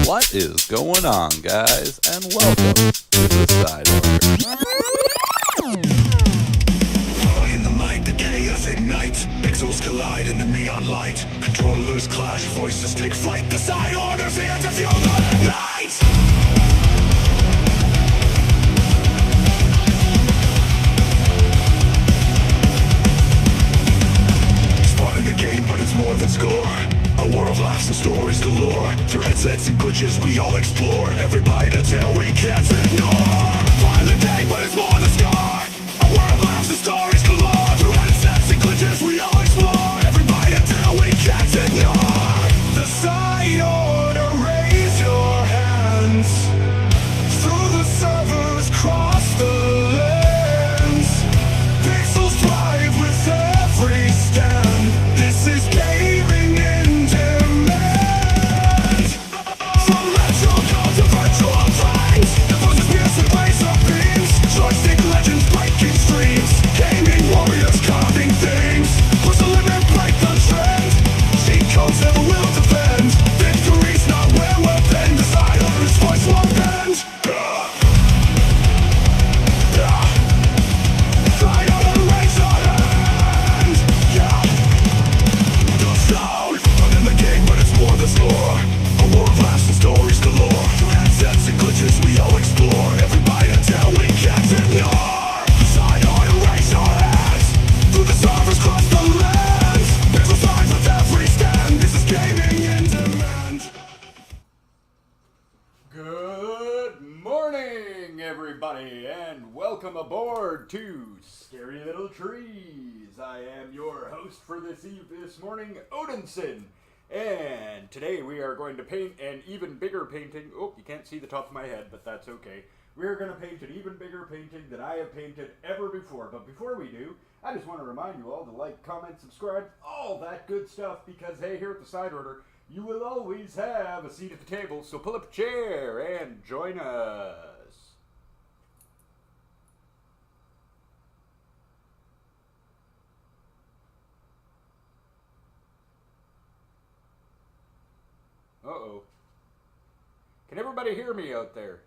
What is going on, guys? And welcome to the Side Order. In the light, the chaos ignites. Pixels collide in the neon light. Controllers clash, voices take flight. The Side Order's here to fuel the night. Spotting the game, but it's more than score. A war of laughs and stories galore. Through headsets and glitches we all explore. Every bite a tale we can't ignore. Violent day, but it's more than scar. A war of laughs and stories galore. Through headsets and glitches we all explore. Every bite a tale we can't ignore. The Side Order, raise your hands. Through the servers, cross the lands. Pixels thrive with every stand. This is gaming in demand. From retro code to virtual times, the voices pierce with laser beams. Joystick legends breaking streams. Gaming warriors carving things. Push the limit, break the trend. Cheat codes never will defend. Victory's not where we're bend. The Side Order's voice won't bend. Side Order, raise your hand. The sound, not in the game, but it's more than score. A war of laughs and stories galore. Through headsets and glitches we all explore. Every bite a tale we can't ignore. The Side Order, raise your hands. Through the servers, cross the lands. There's a sign with every stand. This is gaming in demand. Good morning, everybody, and welcome aboard to Scary Little Trees. I am your host for this morning, Odinson, and today we are going to paint an even bigger painting. Oh, you can't see the top of my head, but that's okay. We're going to paint an even bigger painting than I have painted ever before. But before we do, I just want to remind you all to like, comment, subscribe, all that good stuff, because hey, here at the Side Order, you will always have a seat at the table, so pull up a chair and join us. Uh-oh. Can everybody hear me out there?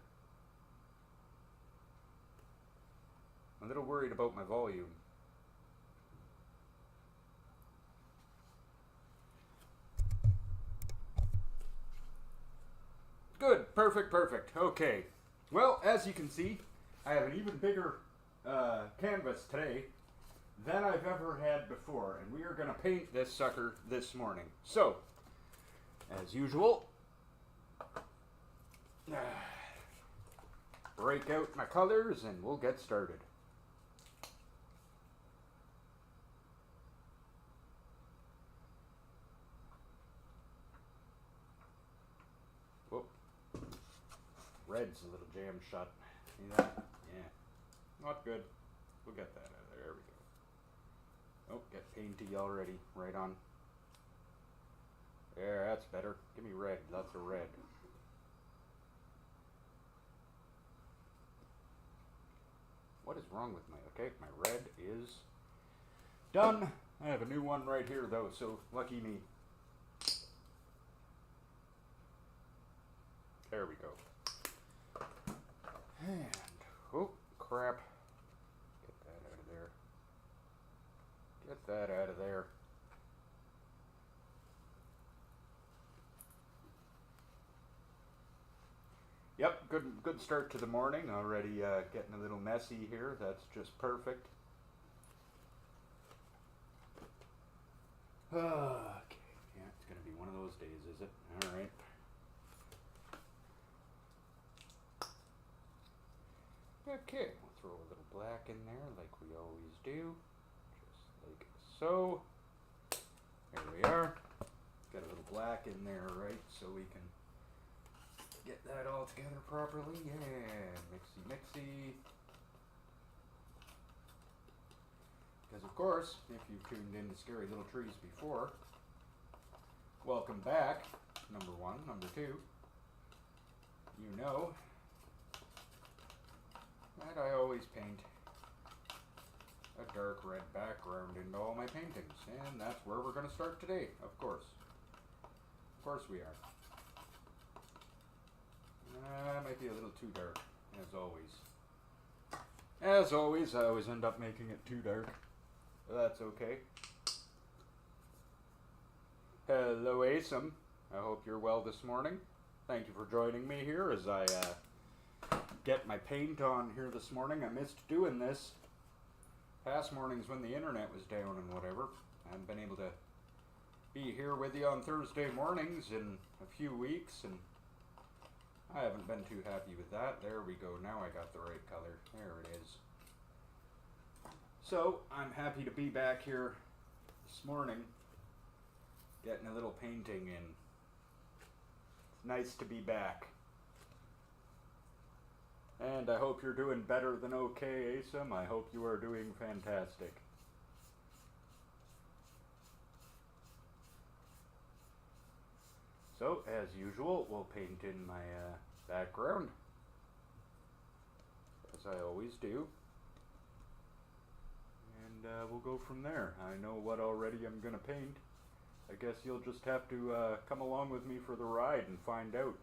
I'm a little worried about my volume. Good, perfect. Okay. Well, as you can see, I have an even bigger canvas today than I've ever had before, and we are going to paint this sucker this morning. So, as usual, break out my colors and we'll get started. Red's a little jam shut. See that? Yeah. Not good. We'll get that out of there. There we go. Oh, get painty already. Right on. There, that's better. Give me red. Lots of red. What is wrong with my... Okay, my red is done. I have a new one right here, though, so lucky me. There we go. And, oh, crap. Get that out of there. Get that out of there. Yep, good start to the morning. Already getting a little messy here. That's just perfect. Okay, yeah, it's going to be one of those days, is it? All right. Okay, we'll throw a little black in there like we always do. Just like so. There we are. Got a little black in there, right, so we can get that all together properly. Yeah, mixy. Because of course, if you've tuned in to Scary Little Trees before, welcome back, number one. Number two, you know that I always paint a dark red background into all my paintings, and that's where we're going to start today, of course. Of course we are. Might be a little too dark, as always. As always, I always end up making it too dark. That's okay. Hello, Asim. I hope you're well this morning. Thank you for joining me here as I get my paint on here this morning. I missed doing this past mornings when the internet was down and whatever. I haven't been able to be here with you on Thursday mornings in a few weeks, and I haven't been too happy with that. There we go. Now I got the right color. There it is. So, I'm happy to be back here this morning, getting a little painting in. It's nice to be back. And I hope you're doing better than okay, Asim. I hope you are doing fantastic. So, as usual, we'll paint in my background, as I always do. And we'll go from there. I know what already I'm going to paint. I guess you'll just have to come along with me for the ride and find out.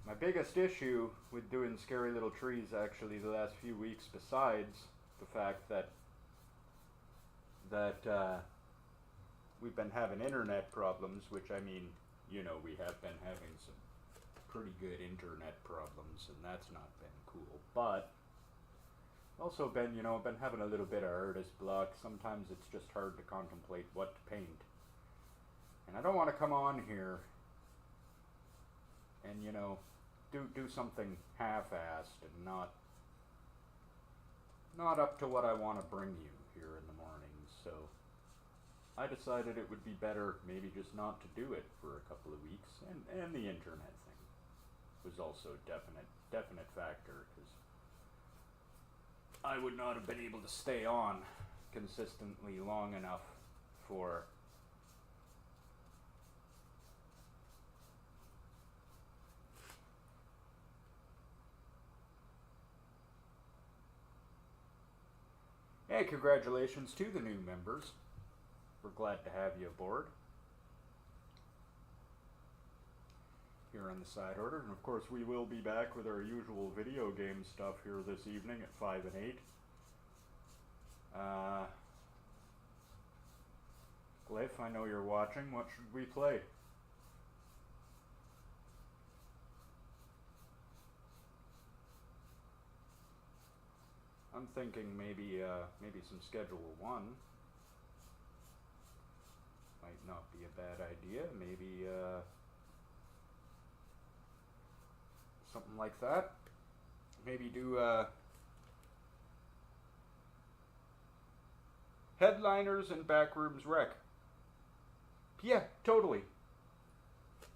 My biggest issue with doing Scary Little Trees actually the last few weeks, besides the fact that we've been having internet problems, which, I mean, you know, we have been having some pretty good internet problems, and that's not been cool. But also been, you know, been having a little bit of artist block. Sometimes it's just hard to contemplate what to paint. And I don't want to come on here and, you know, do something half-assed and not up to what I want to bring you here in the mornings. So I decided it would be better maybe just not to do it for a couple of weeks, and the internet thing was also a definite factor, because I would not have been able to stay on consistently long enough for Hey, congratulations to the new members. We're glad to have you aboard here on the side order. And of course, we will be back with our usual video game stuff here this evening at 5 and 8. Glyph, I know you're watching. What should we play? I'm thinking maybe some Schedule 1. Might not be a bad idea. Maybe something like that. Maybe do Headliners and Backrooms Wreck. Yeah, totally.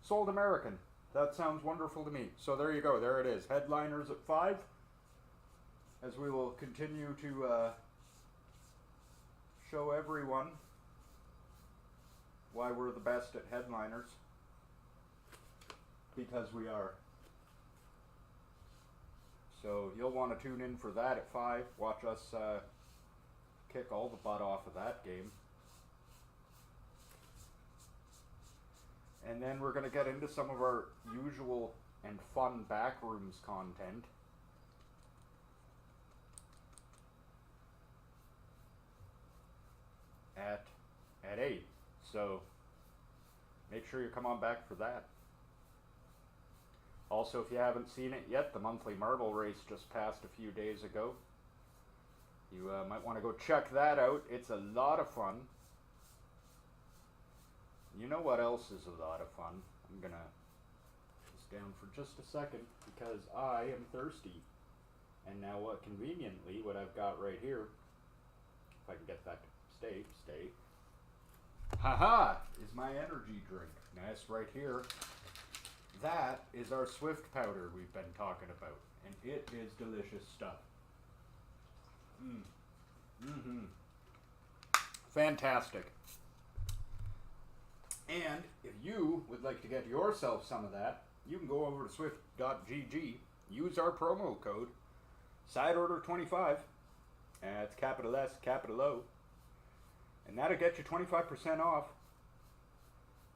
Sold American. That sounds wonderful to me. So there you go. There it is. Headliners at 5. As we will continue to show everyone why we're the best at headliners. Because we are. So you'll want to tune in for that at 5. Watch us kick all the butt off of that game. And then we're going to get into some of our usual and fun Backrooms content. At 8. So make sure you come on back for that. Also, if you haven't seen it yet, the monthly marble race just passed a few days ago. You might want to go check that out. It's a lot of fun. You know what else is a lot of fun? I'm gonna put this down for just a second because I am thirsty. And now conveniently, what I've got right here, if I can get that to stay. Haha, is my energy drink. Nice, right here. That is our Swift powder we've been talking about, and it is delicious stuff. Fantastic. And if you would like to get yourself some of that, you can go over to swift.gg, use our promo code, SideOrder25, it's capital S, capital O, and that'll get you 25% off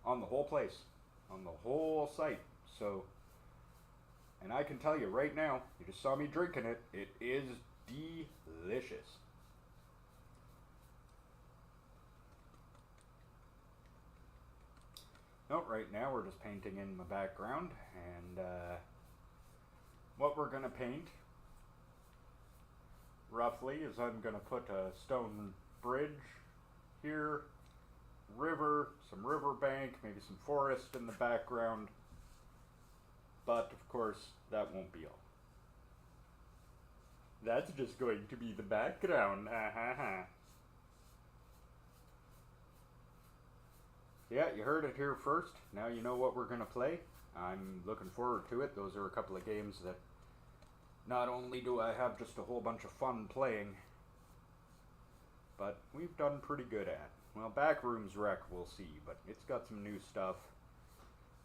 on the whole place. on the whole site. So, and I can tell you right now, you just saw me drinking it, it is delicious. No, right now we're just painting in the background, and what we're going to paint, roughly, is I'm going to put a stone bridge here, river, some riverbank, maybe some forest in the background, but of course that won't be all. That's just going to be the background, Yeah, you heard it here first. Now you know what we're going to play. I'm looking forward to it. Those are a couple of games that not only do I have just a whole bunch of fun playing, but we've done pretty good at. Well, Backrooms Wreck we'll see, but it's got some new stuff.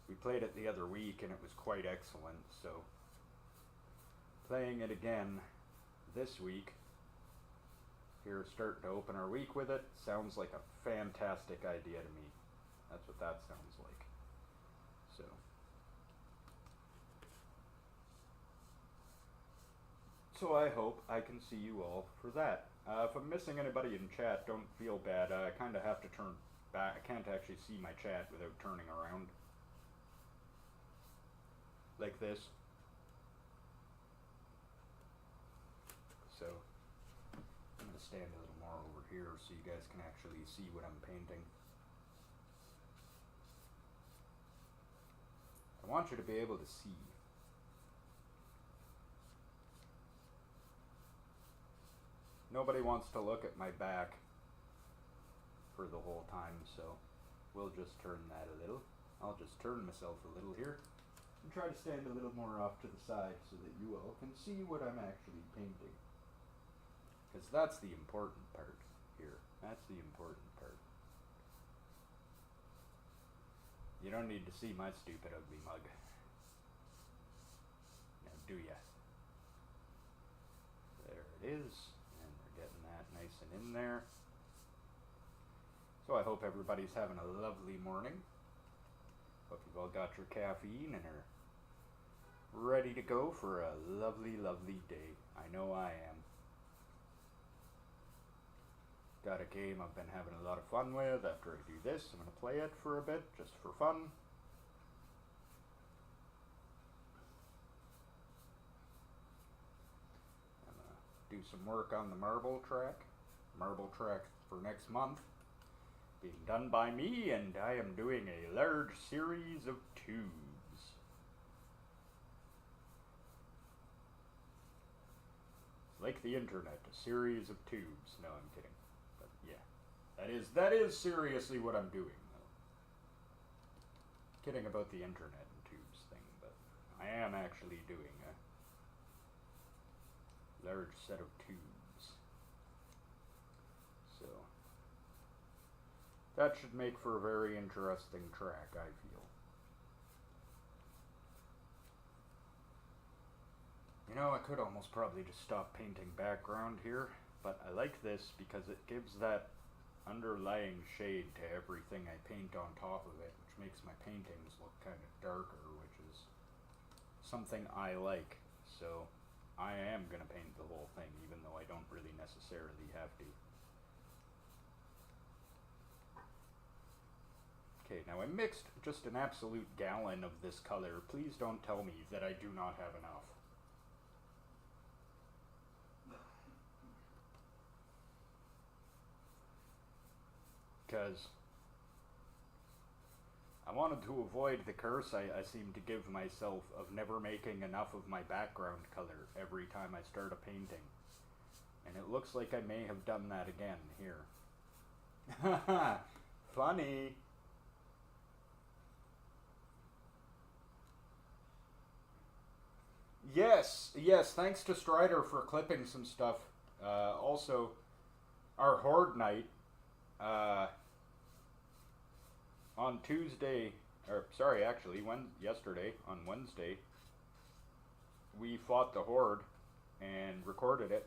We played it the other week and it was quite excellent, so playing it again this week, here starting to open our week with it, sounds like a fantastic idea to me. That's what that sounds like. So I hope I can see you all for that. If I'm missing anybody in chat, don't feel bad. I kind of have to turn back. I can't actually see my chat without turning around. Like this. So I'm going to stand a little more over here so you guys can actually see what I'm painting. I want you to be able to see. Nobody wants to look at my back for the whole time, so we'll just turn that a little. I'll just turn myself a little here and try to stand a little more off to the side so that you all can see what I'm actually painting. Because that's the important part here. That's the important part. You don't need to see my stupid ugly mug. Now do ya? There it is. And we're getting that nice and in there. So I hope everybody's having a lovely morning. Hope you've all got your caffeine and are ready to go for a lovely, lovely day. I know I am. Got a game I've been having a lot of fun with. After I do this, I'm going to play it for a bit, just for fun. I'm going to do some work on the marble track. Marble track for next month. Being done by me, and I am doing a large series of tubes. Like the internet, a series of tubes. No, I'm kidding. But yeah, that is seriously what I'm doing, though. Kidding about the internet and tubes thing, but I am actually doing a large set of tubes. So that should make for a very interesting track, I feel. You know, I could almost probably just stop painting background here, but I like this because it gives that underlying shade to everything I paint on top of it, which makes my paintings look kind of darker, which is something I like. So I am going to paint the whole thing, even though I don't really necessarily have to. Okay, now I mixed just an absolute gallon of this color. Please don't tell me that I do not have enough. Because I wanted to avoid the curse I seem to give myself of never making enough of my background color every time I start a painting. And it looks like I may have done that again here. Haha, funny. Yes, thanks to Strider for clipping some stuff. Also, our Horde night, on Tuesday, or sorry, actually, yesterday, on Wednesday, we fought the Horde and recorded it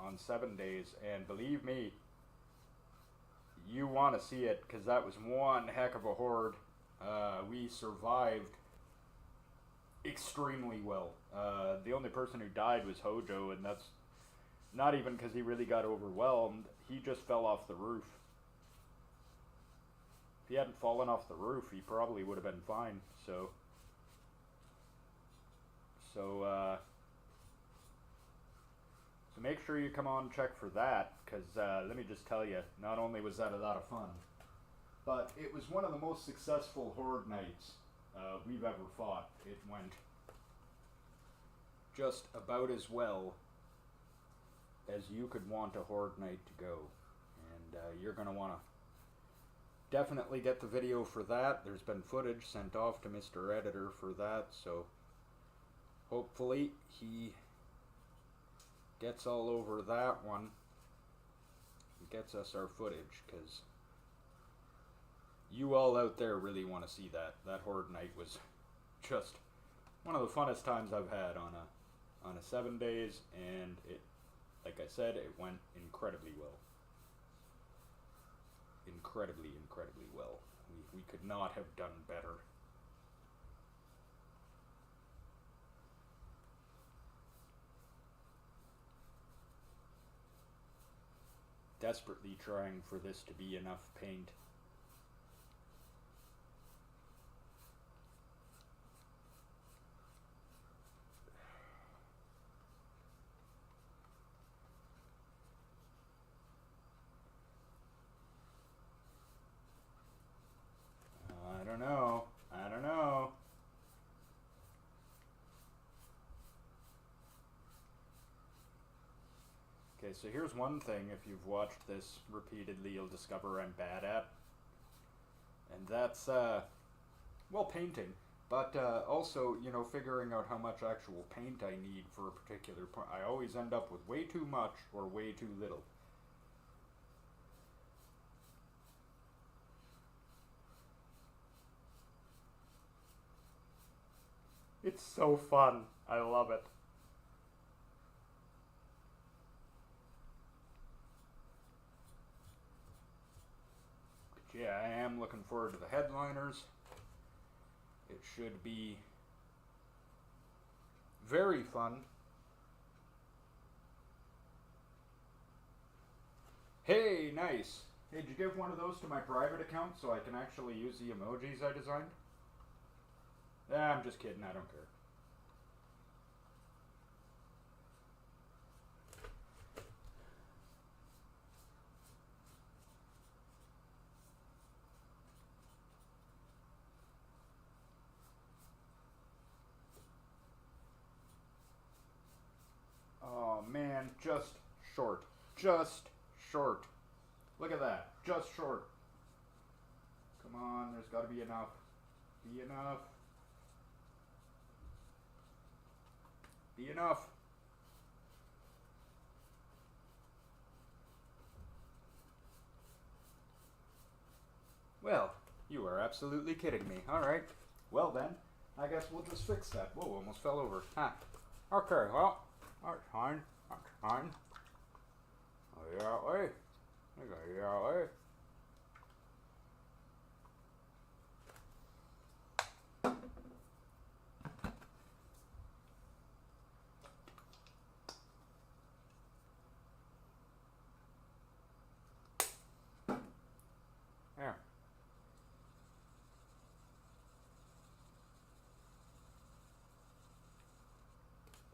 on 7 days, and believe me, you want to see it, because that was one heck of a Horde. We survived extremely well. The only person who died was Hojo, and that's not even because he really got overwhelmed. He just fell off the roof. If he hadn't fallen off the roof, he probably would have been fine. So make sure you come on and check for that, because let me just tell you, not only was that a lot of fun, but it was one of the most successful Horde nights we've ever fought. It went just about as well as you could want a Horde night to go. And you're going to want to definitely get the video for that. There's been footage sent off to Mr. Editor for that, so hopefully he gets all over that one and gets us our footage, because you all out there really want to see that. That Horde night was just one of the funnest times I've had on a 7 days, and it, like I said, it went incredibly well. Incredibly well. We could not have done better. Desperately trying for this to be enough paint. I don't know. Okay, so here's one thing, if you've watched this repeatedly, you'll discover I'm bad at. And that's, well, painting. But also, you know, figuring out how much actual paint I need for a particular part. I always end up with way too much or way too little. It's so fun. I love it. But yeah, I am looking forward to the headliners. It should be very fun. Hey, nice. Hey, did you give one of those to my private account so I can actually use the emojis I designed? I'm just kidding, I don't care. Oh man, just short. Just short. Look at that. Just short. Come on, there's gotta be enough. Be enough. Be enough. Well, you are absolutely kidding me. Alright. Well then, I guess we'll just fix that. Whoa, almost fell over. Ah. Okay, well, that's fine. That's fine. Oh, yeah, hey. Yeah, hey. There.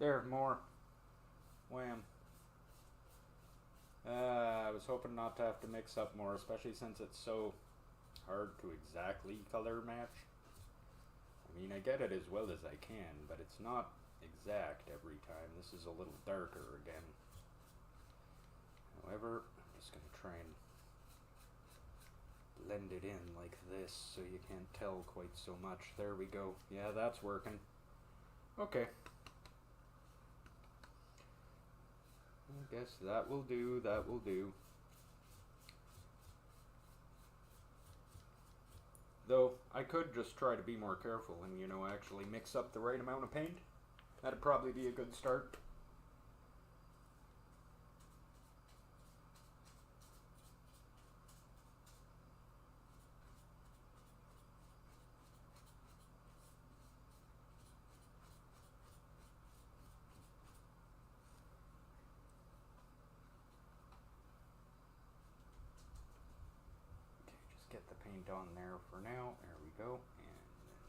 There, more. Wham. I was hoping not to have to mix up more, especially since it's so hard to exactly color match. I mean, I get it as well as I can, but it's not exact every time. This is a little darker again. However, I'm just going to try and blend it in like this so you can't tell quite so much. There we go. Yeah, that's working. Okay. I guess that will do, that will do. Though, I could just try to be more careful and, you know, actually mix up the right amount of paint. That'd probably be a good start. get the paint on there for now. There we go. And then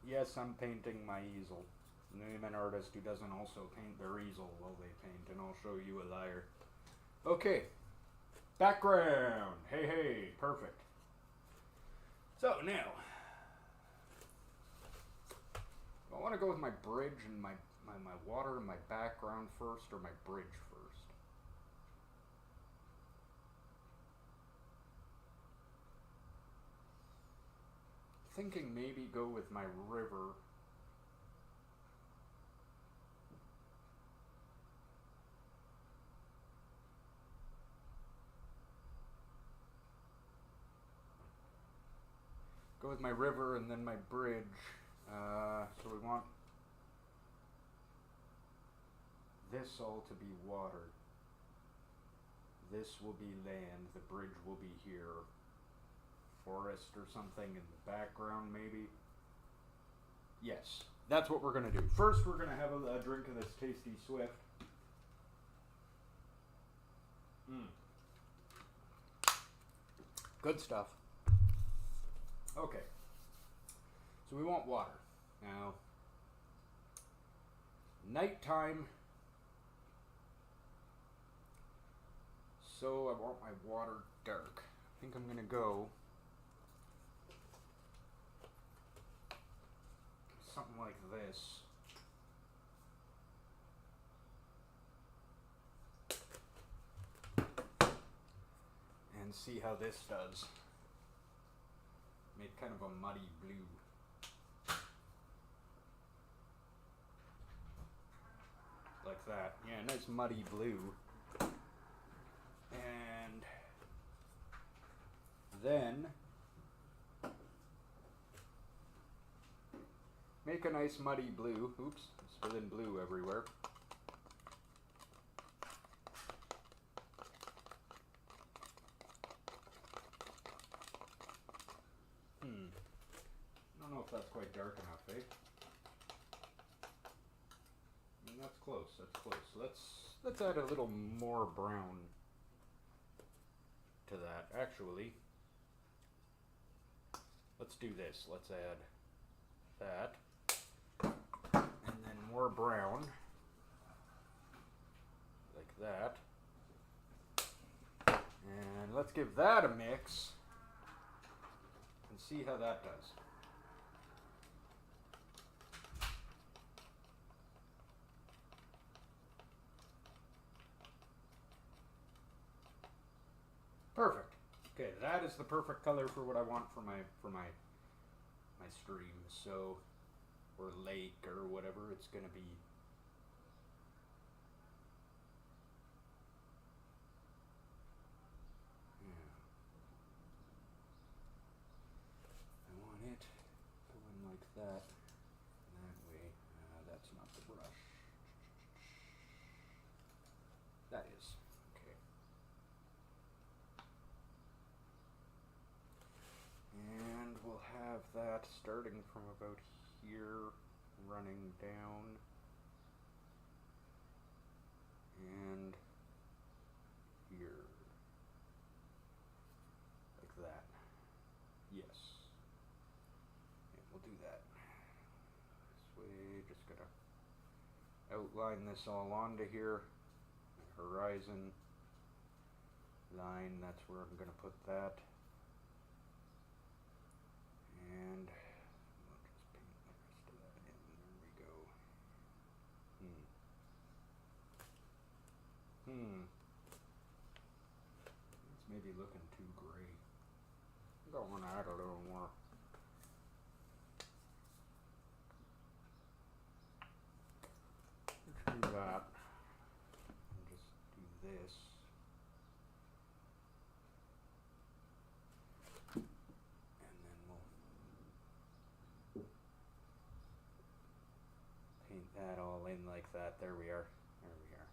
there. Yes, I'm painting my easel. Name an artist who doesn't also paint their easel while they paint, and I'll show you a liar. Okay. Background. Hey, hey. Perfect. So now, I want to go with my bridge and my water and my background first, or my bridge first. Thinking maybe go with my river. Go with my river and then my bridge. So we want this all to be water. This will be land. The bridge will be here. Forest or something in the background, maybe. Yes, that's what we're going to do. First, we're going to have a drink of this tasty Swift. Good stuff. Okay. So we want water. Now, nighttime. So I want my water dark. I think I'm going to go something like this. And see how this does. Made kind of a muddy blue. Like that. Yeah, nice muddy blue. And then make a nice muddy blue. Oops, spilling blue everywhere. I don't know if that's quite dark enough, eh? I mean, that's close. That's close. Let's add a little more brown to that. Actually, let's do this. Let's add that, and then more brown, like that. And let's give that a mix and see how that does. Perfect. Okay, that is the perfect color for what I want for my stream. So, or lake or whatever it's gonna be. Yeah. I want it going like that. That way. That's not the brush. That is. Okay. And we'll have that starting from about here, running down, and here, like that. Yes. Yeah, we'll do that. This way, just gonna outline this all onto here. Horizon line, that's where I'm gonna put that. And we'll just paint the rest of that in. There we go. It's maybe looking too gray. I don't want to add a little more. Let's do that. And just do this. That all in like that. There we are. There we are.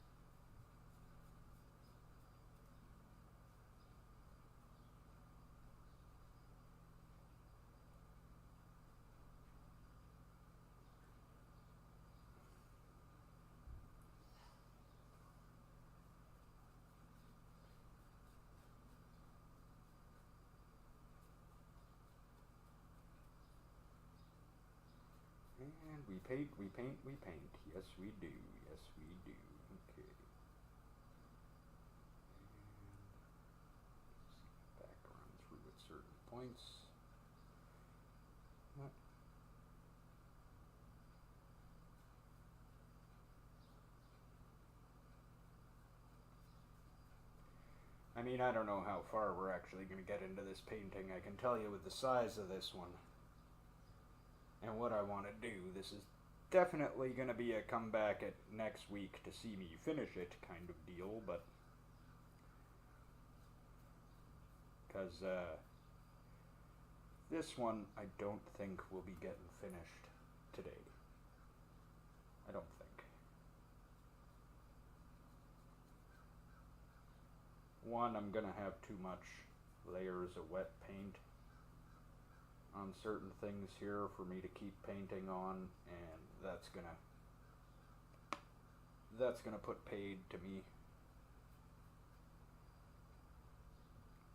We paint, we paint, we paint. Yes, we do. Yes, we do. Okay. And back around through at certain points. I mean, I don't know how far we're actually going to get into this painting. I can tell you with the size of this one and what I want to do, this is definitely going to be a comeback at next week to see me finish it kind of deal, but because this one I don't think will be getting finished today. I don't think. One, I'm gonna have too much layers of wet paint on certain things here for me to keep painting on, and that's gonna put paid to me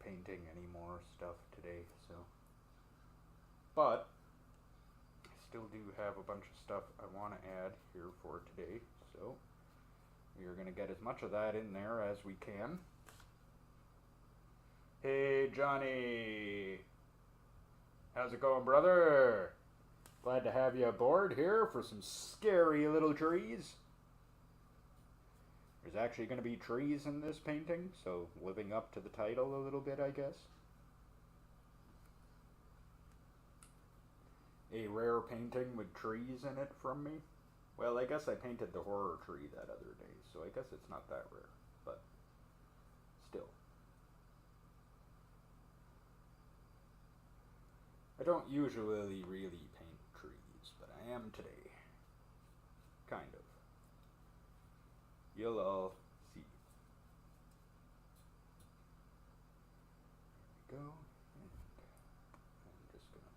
painting any more stuff today. So, but I still do have a bunch of stuff I want to add here for today, so we are gonna get as much of that in there as we can. Hey, Johnny. How's it going, brother? Glad to have you aboard here for some scary little trees. There's actually going to be trees in this painting, so living up to the title a little bit, I guess. A rare painting with trees in it from me. Well, I guess I painted the horror tree that other day, so I guess it's not that rare, but still. I don't usually really paint trees, but I am today. Kind of. You'll all see. There we go. And I'm just gonna...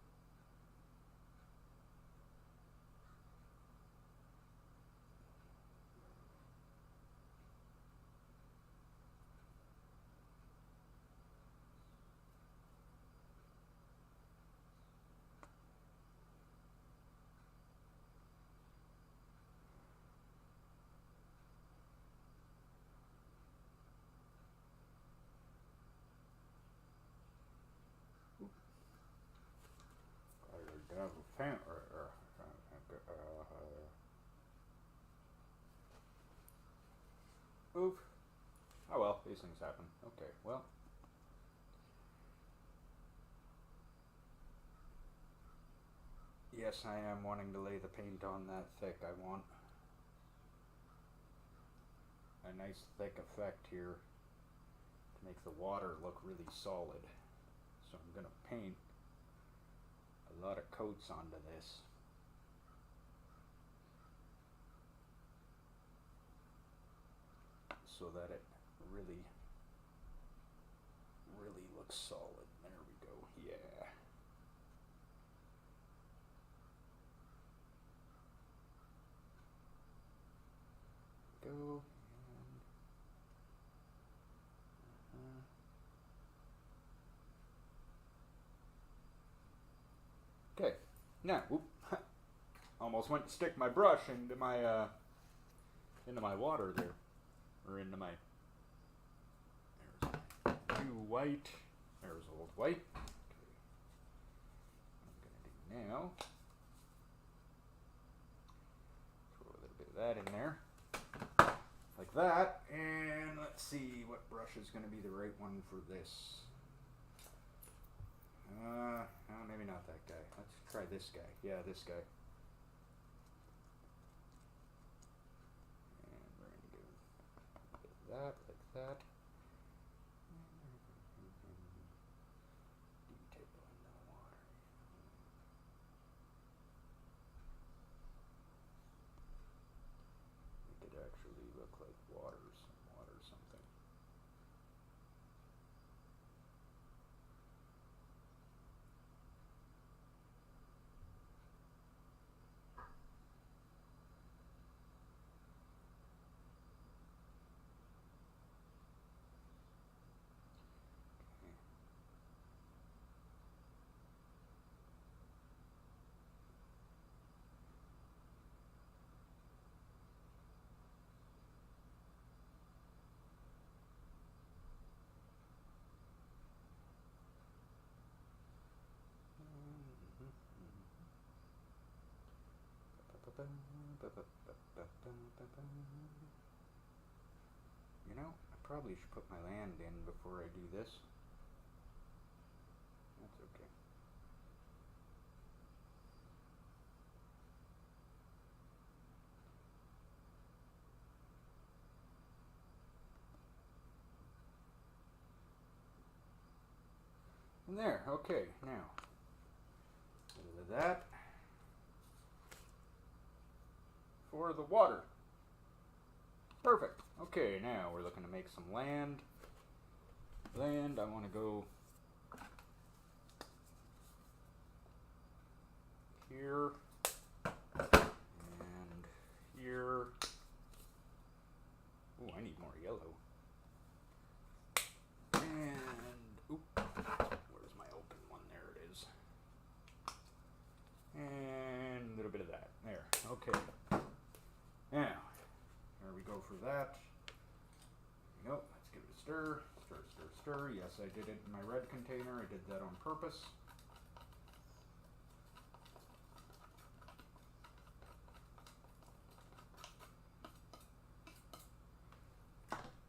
Oof. Oh well, these things happen. Okay, well. Yes, I am wanting to lay the paint on that thick. I want a nice thick effect here to make the water look really solid. So I'm going to paint a lot of coats onto this. So that it really looks solid. There we go. Yeah. Go. Okay. Now, whoop, almost went to stick my brush into my water there. Or into my, there's new white, there's old white. Okay. What I'm going to do now, throw a little bit of that in there, like that, and let's see what brush is going to be the right one for this. Maybe not that guy. Let's try this guy. Yeah, this guy. That, like that. Detail in the water. Make it actually look like water something. You know, I probably should put my land in before I do this. That's okay. And there, okay, now, a little of that for the water. Perfect. Okay, now we're looking to make some land. I want to go here and here. Oh, I need more yellow. And, oop, where's my open one? There it is. And a little bit of that. There, okay. Now, there we go for that. There we go, let's give it a stir. Stir, stir, stir. Yes, I did it in my red container. I did that on purpose.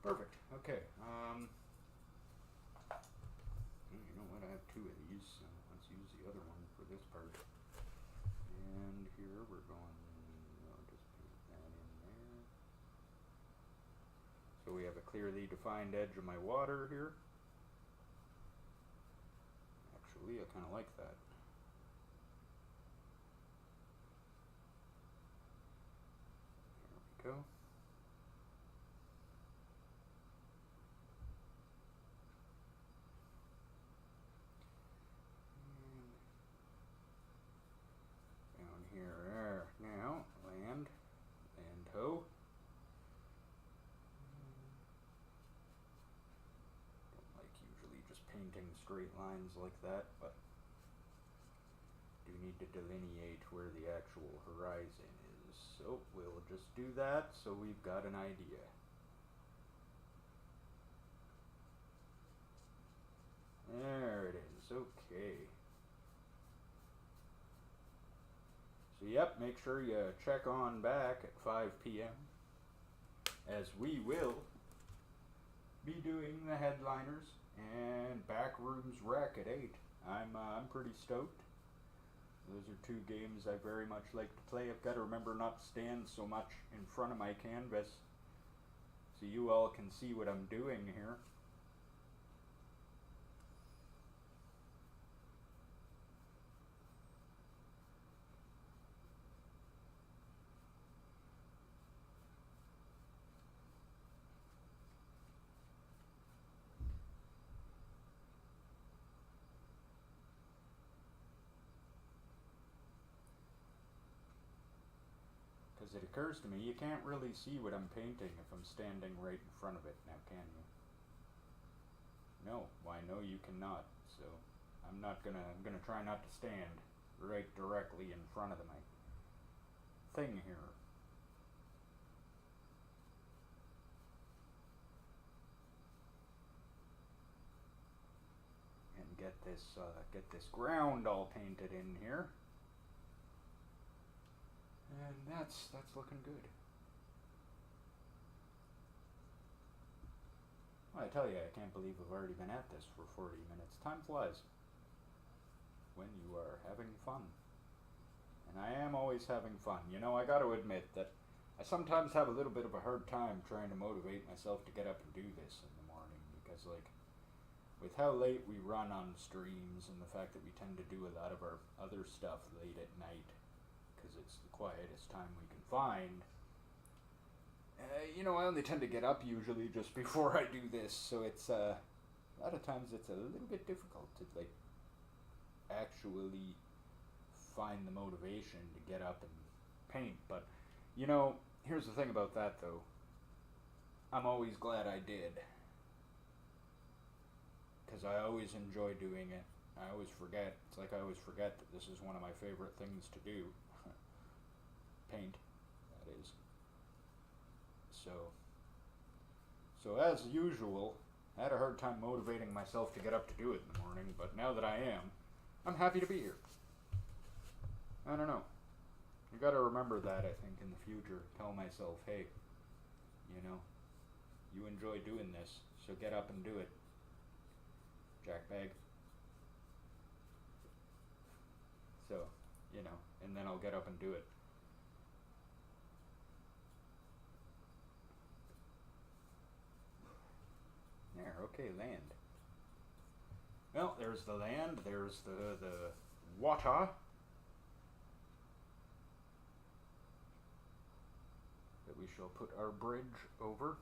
Perfect. Okay. You know what? I have two of these, so let's use the other one for this part. And here we're going. I'll just paint that in there. So we have a clearly defined edge of my water here. Actually, I kind of like that. There we go. Down here, there. Now, land ho. Don't like usually just painting straight lines like that, but do need to delineate where the actual horizon is. So we'll just do that so we've got an idea. There it is, okay. So yep, make sure you check on back at 5 p.m. as we will be doing the headliners and Backrooms Wreck at 8. I'm pretty stoked. Those are two games I very much like to play. I've got to remember not to stand so much in front of my canvas so you all can see what I'm doing here. Because it occurs to me, you can't really see what I'm painting if I'm standing right in front of it now, can you? No, why no you cannot. So I'm gonna try not to stand right directly in front of my thing here. And get this ground all painted in here. And that's looking good. Well, I tell you, I can't believe we've already been at this for 40 minutes. Time flies when you are having fun. And I am always having fun. You know, I got to admit that I sometimes have a little bit of a hard time trying to motivate myself to get up and do this in the morning because, like, with how late we run on streams and the fact that we tend to do a lot of our other stuff late at night because it's the quietest time we can find. You know, I only tend to get up usually just before I do this, so it's a lot of times it's a little bit difficult to like actually find the motivation to get up and paint. But you know, here's the thing about that though. I'm always glad I did, because I always enjoy doing it. I always forget. It's like I always forget that this is one of my favorite things to do. Paint, that is. So as usual, I had a hard time motivating myself to get up to do it in the morning, but now that I am, I'm happy to be here. I don't know. You gotta remember that, I think, in the future. Tell myself, hey, you know, you enjoy doing this, so get up and do it. Jackbag. So, you know, and then I'll get up and do it. There, okay, land. Well, there's the land, there's the water. That we shall put our bridge over.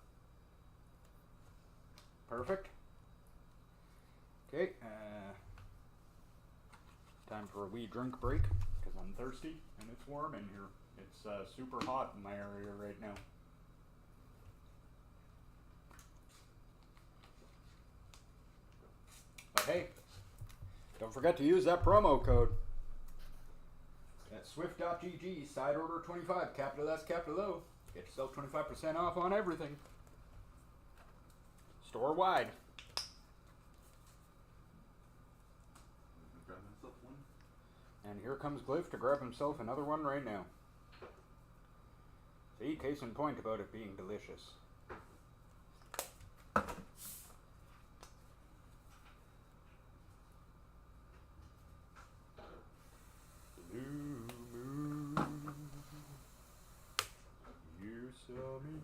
Perfect. Okay, time for a wee drink break, because I'm thirsty, and it's warm in here. It's super hot in my area right now. But hey, don't forget to use that promo code at swift.gg, side order 25, capital S, capital O. Get yourself 25% off on everything. Store wide. Grab myself one. And here comes Glyph to grab himself another one right now. See, case in point about it being delicious. Blue moon, you saw me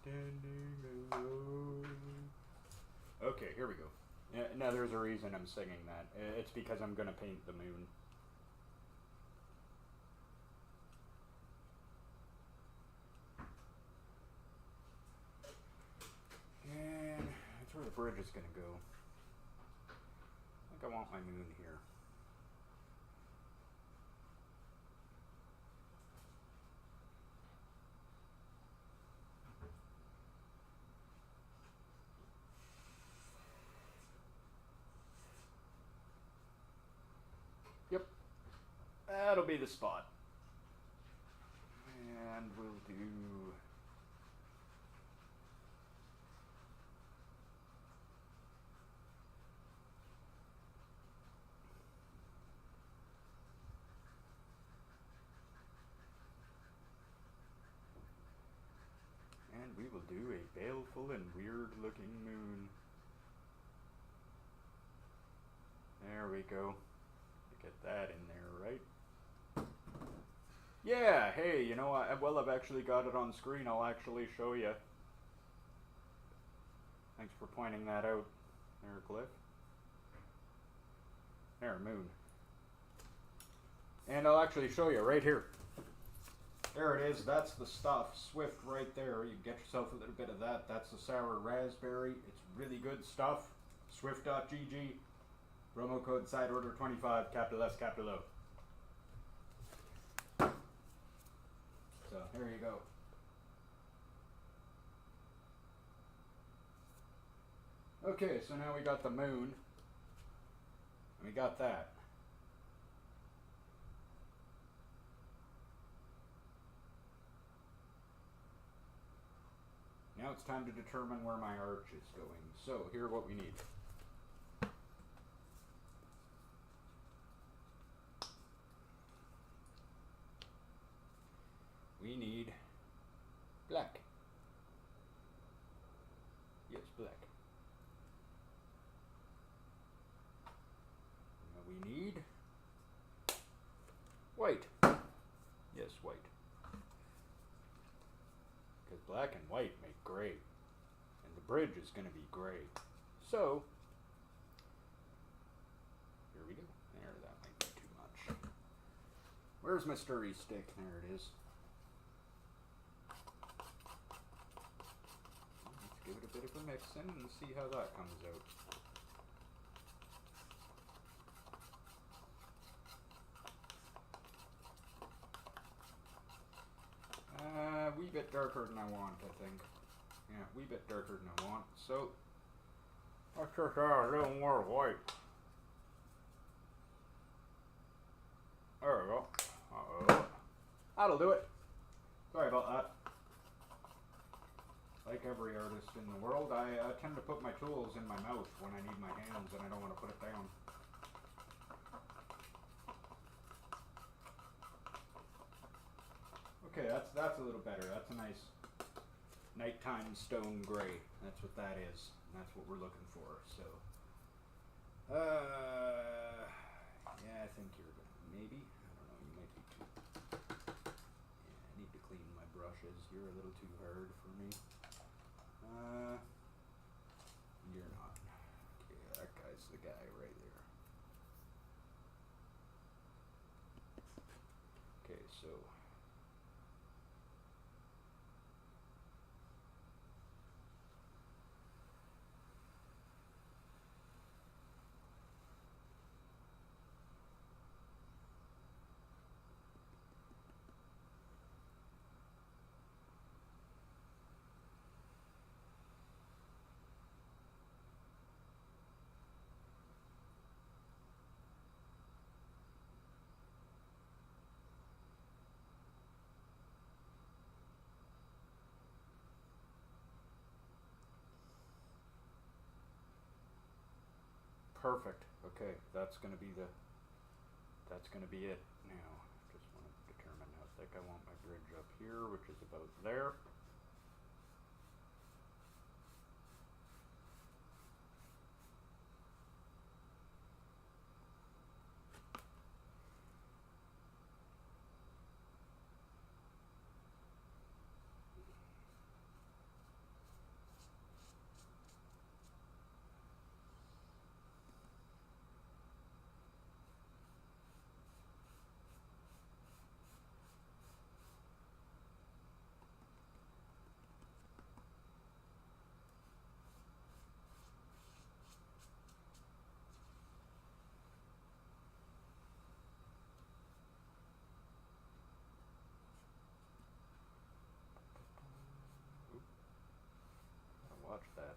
standing alone. Okay, here we go. Now there's a reason I'm singing that. It's because I'm gonna paint the moon. And that's where the bridge is gonna go. I think I want my moon here. Yep, that'll be the spot. And we'll do... And we will do a baleful and weird looking moon. There we go. Get that in there, right? Yeah, hey, you know what? Well, I've actually got it on screen. I'll actually show you. Thanks for pointing that out there, Cliff. There, moon. And I'll actually show you right here. There it is. That's the stuff. Swift right there. You get yourself a little bit of that. That's the sour raspberry. It's really good stuff. Swift.gg. Promo code side order 25, capital S, capital O. So, there you go. Okay, so now we got the moon. And we got that. Now it's time to determine where my arch is going. So, here's what we need. We need black. Yes, black. Now we need white. Yes, white. Because black and white make gray. And the bridge is going to be gray. So, here we go. There, that might be too much. Where's my stirry stick? There it is. Give it a bit of a mix in and see how that comes out. Wee bit darker than I want, I think. Yeah, wee bit darker than I want. So, let's just add a little more white. There we go. Uh-oh. That'll do it. Sorry about that. Like every artist in the world, I tend to put my tools in my mouth when I need my hands and I don't want to put it down. Okay, that's a little better. That's a nice nighttime stone gray. That's what that is. And that's what we're looking for. So, yeah, I think you're gonna maybe. I don't know. You might be too. Yeah, I need to clean my brushes. You're a little too hard for me. You're not. Okay, that guy's the guy right there. Okay, so. Perfect. Okay, that's gonna be it now. Just want to determine how thick I want my bridge up here, which is about there. Watch that.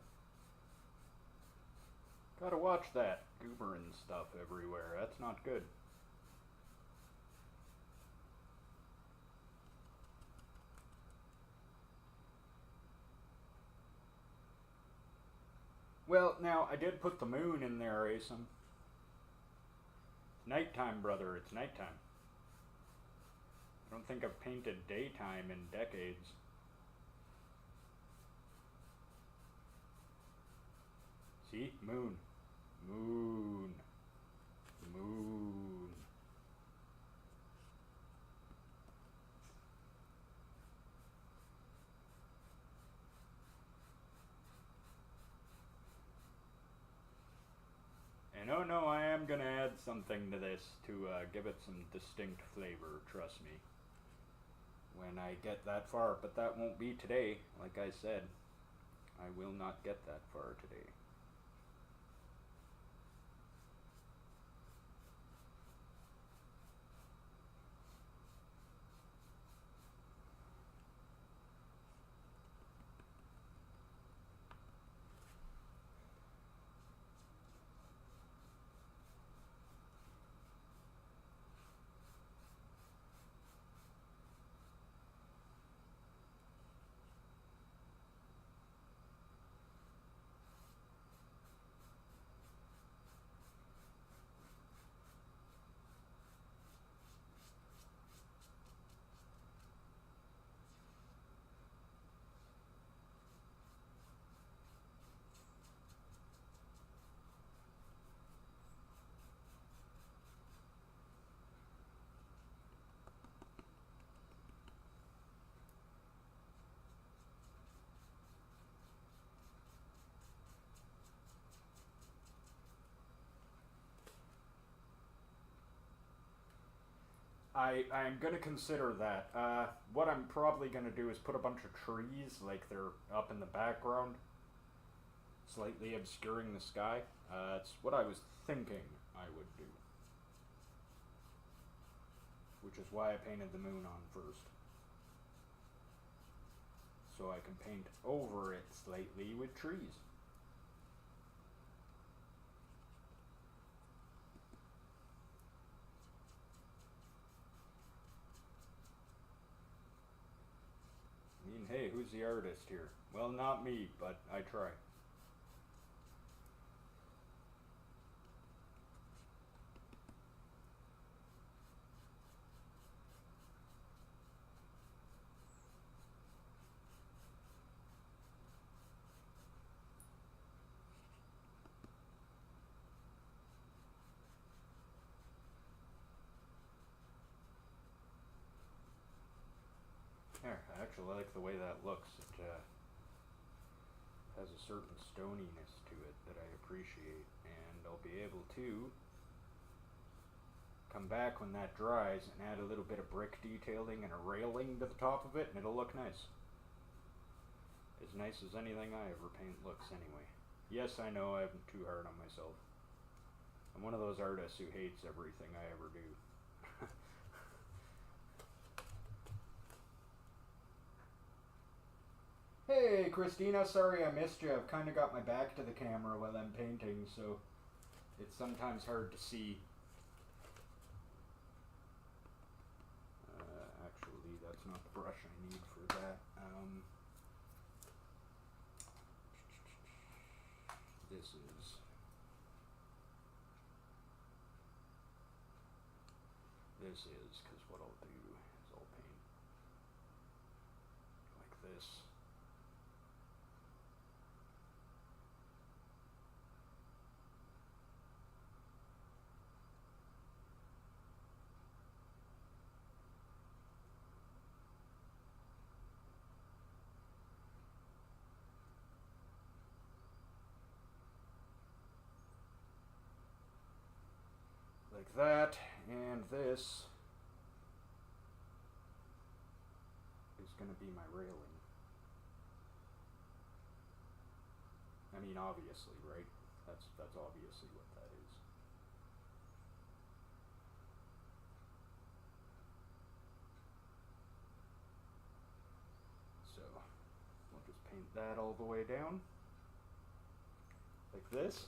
Gotta watch that. Goober and stuff everywhere. That's not good. Well, now, I did put the moon in there, Asim. Nighttime, brother. It's nighttime. I don't think I've painted daytime in decades. See? Moon. Moon. Moon. And oh no, I am gonna add something to this to give it some distinct flavor, trust me. When I get that far, but that won't be today, like I said. I will not get that far today. I'm gonna consider that. What I'm probably gonna do is put a bunch of trees, like they're up in the background, slightly obscuring the sky. It's what I was thinking I would do. Which is why I painted the moon on first. So I can paint over it slightly with trees. I mean, hey, who's the artist here? Well, not me, but I try. There, I actually like the way that looks. It has a certain stoniness to it that I appreciate, and I'll be able to come back when that dries and add a little bit of brick detailing and a railing to the top of it, and it'll look nice. As nice as anything I ever paint looks, anyway. Yes, I know I'm too hard on myself. I'm one of those artists who hates everything I ever do. Hey, Christina, sorry I missed you. I've kind of got my back to the camera while I'm painting, so it's sometimes hard to see. Actually, that's not the brush I need for that. This is, because what I'll do is I'll paint like this. Like that, and this is going to be my railing. I mean, obviously, right? That's obviously what that is. So, we'll just paint that all the way down, like this.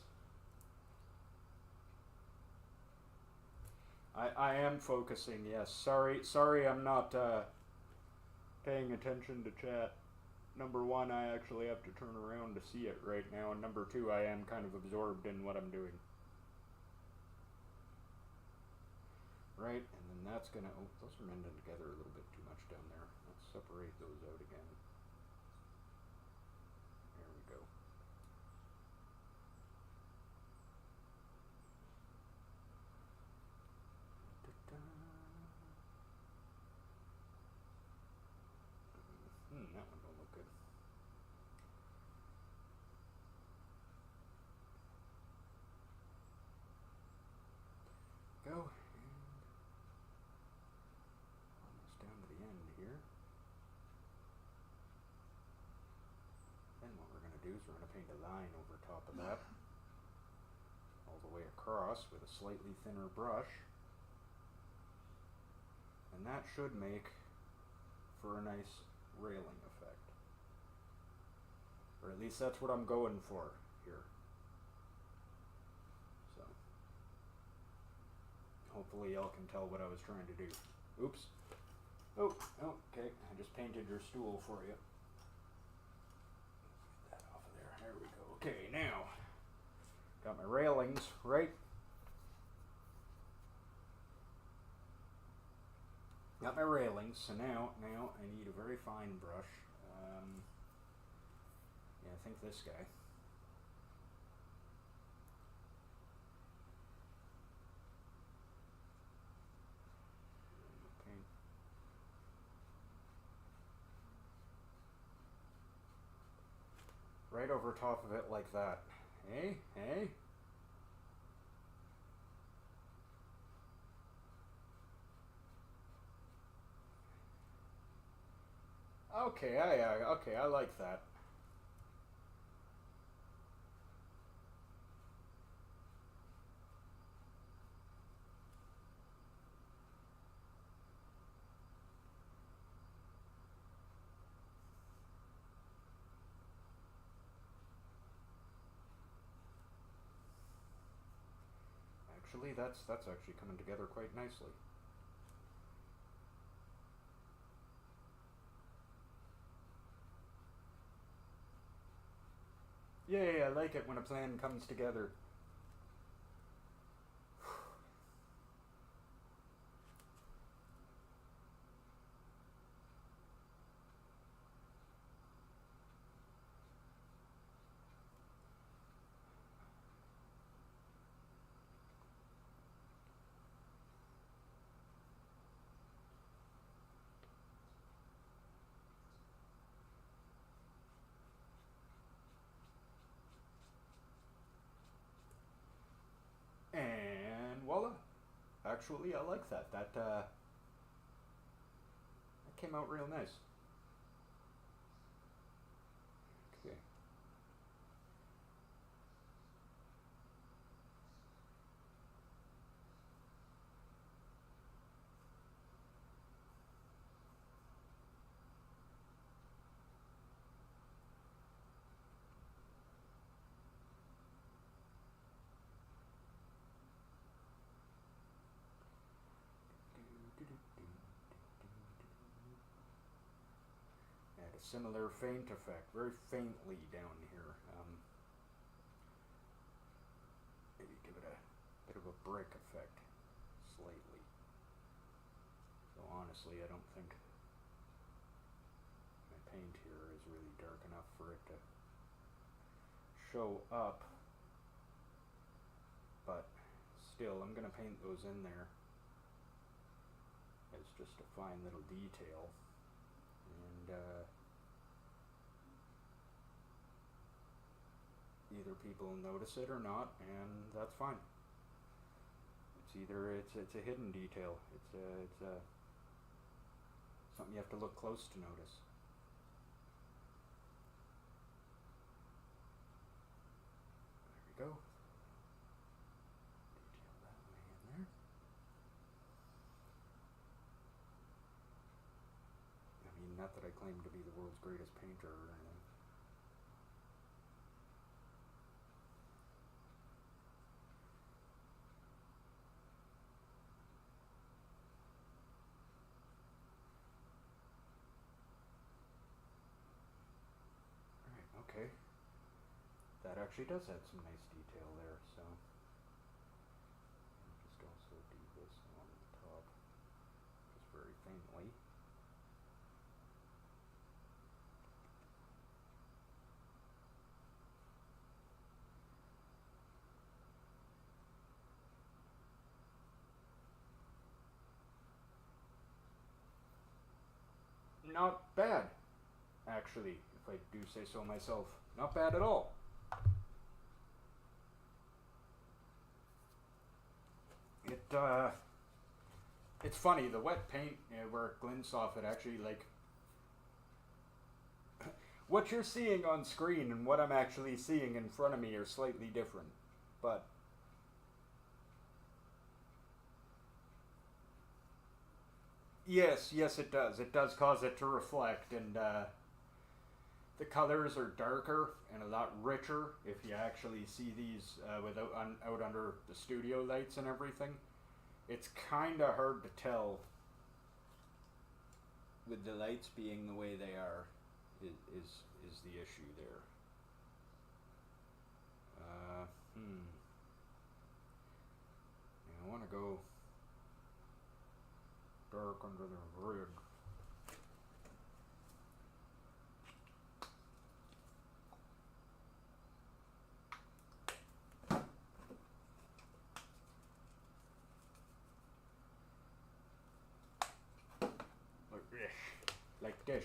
I am focusing, yes. Sorry I'm not paying attention to chat. Number one, I actually have to turn around to see it right now, and number two, I am kind of absorbed in what I'm doing. Right, and then that's gonna, oh, those are mending together a little bit too much down there. Let's separate those out again. There we go. That one don't look good. Go, and almost down to the end here. Then what we're going to do is we're going to paint a line over top of that, all the way across with a slightly thinner brush. And that should make for a nice railing effect. Or at least that's what I'm going for here. So, hopefully y'all can tell what I was trying to do. Oops. Oh, okay. I just painted your stool for you. Get that off of there. There we go. Okay, now, got my railings right. Got my railings, so now I need a very fine brush. Yeah, I think this guy. Paint. Right over top of it like that. Hey, hey. Okay, I like that. Actually, that's actually coming together quite nicely. Yay, I like it when a plan comes together. actually. I like that. That came out real nice. Okay. Had a similar faint effect, very faintly down here. Maybe give it a bit of a brick effect, slightly. So honestly, I don't think my paint here is really dark enough for it to show up. But still, I'm going to paint those in there as just a fine little detail. And either people notice it or not, and that's fine. It's either it's a hidden detail. It's something you have to look close to notice. There we go. Detail that way in there. I mean, not that I claim to be the world's greatest painter or anything. Okay, that actually does add some nice detail there, so I'll just also do this on the top, just very faintly. Not bad, actually, if I do say so myself. Not bad at all. It's funny, the wet paint, where it glints off, it actually, like, what you're seeing on screen and what I'm actually seeing in front of me are slightly different, but yes, it does. It does cause it to reflect, and the colors are darker and a lot richer if you actually see these out under the studio lights and everything. It's kind of hard to tell with the lights being the way they are is the issue there. Yeah, I want to go dark under the rig. Like this.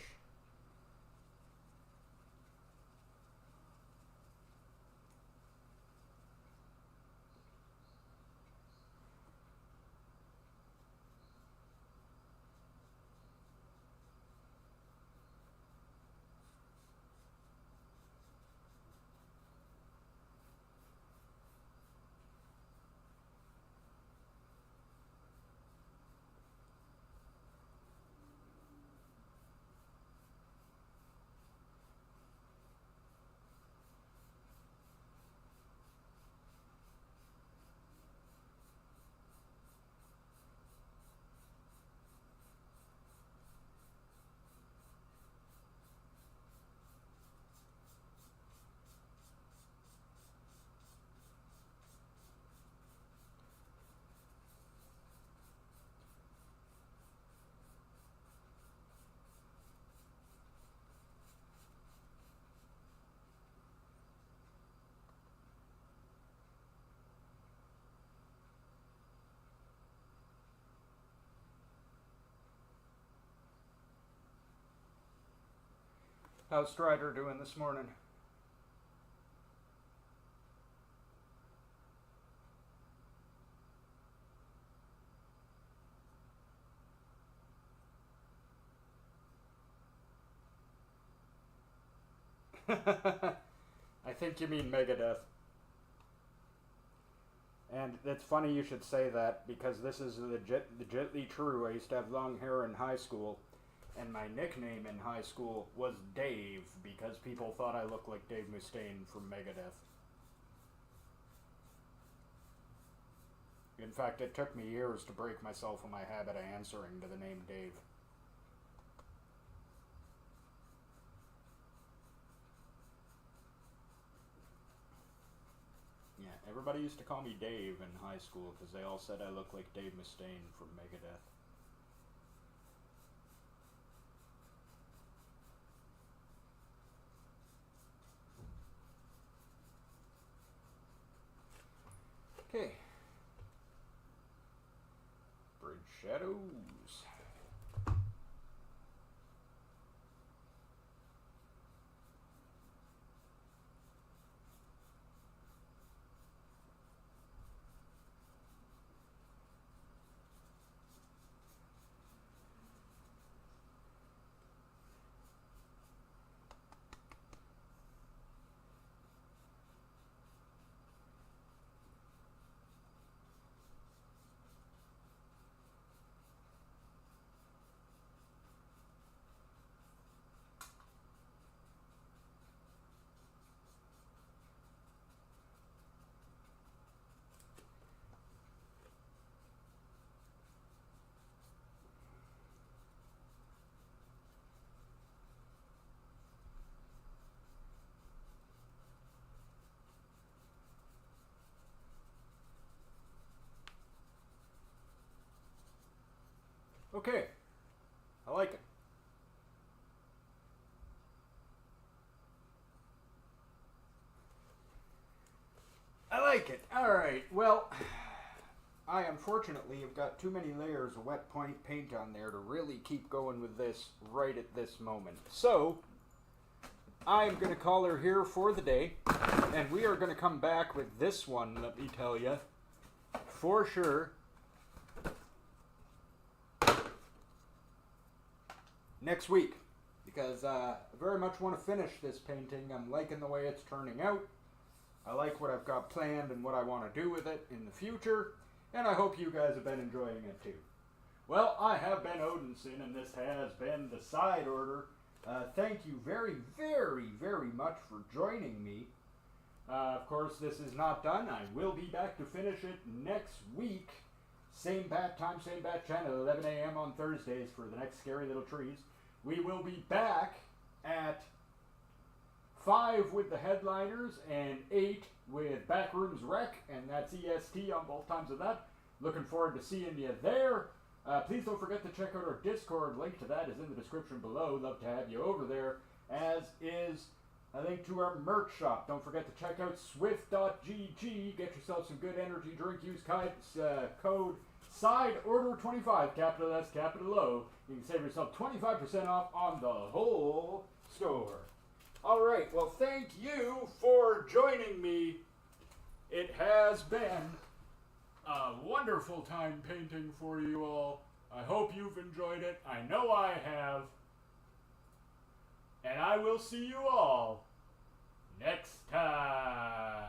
How's Strider doing this morning? I think you mean Megadeth. And it's funny you should say that, because this is legitly true. I used to have long hair in high school, and my nickname in high school was Dave, because people thought I looked like Dave Mustaine from Megadeth. In fact, it took me years to break myself of my habit of answering to the name Dave. Yeah, everybody used to call me Dave in high school because they all said I looked like Dave Mustaine from Megadeth. Okay. Bridge Shadows. Okay. I like it. I like it. Alright, well, I unfortunately have got too many layers of wet point paint on there to really keep going with this right at this moment. So, I'm going to call her here for the day, and we are going to come back with this one, let me tell you, for sure, next week, because I very much want to finish this painting. I'm liking the way it's turning out. I like what I've got planned and what I want to do with it in the future, and I hope you guys have been enjoying it too. Well, I have been Odinson, and this has been The Side Order. Thank you very, very, very much for joining me. Of course, this is not done. I will be back to finish it next week. Same bat time, same bat channel, 11 a.m. on Thursdays for the next Scary Little Trees. We will be back at 5 with the headliners and 8 with Backrooms Rec, and that's EST on both times of that. Looking forward to seeing you there. Please don't forget to check out our Discord. Link to that is in the description below. Love to have you over there, as is a link to our merch shop. Don't forget to check out swift.gg. Get yourself some good energy drink. Use code SIDEORDER25, capital S, capital O. You can save yourself 25% off on the whole store. Alright, well, thank you for joining me. It has been a wonderful time painting for you all. I hope you've enjoyed it. I know I have. And I will see you all next time.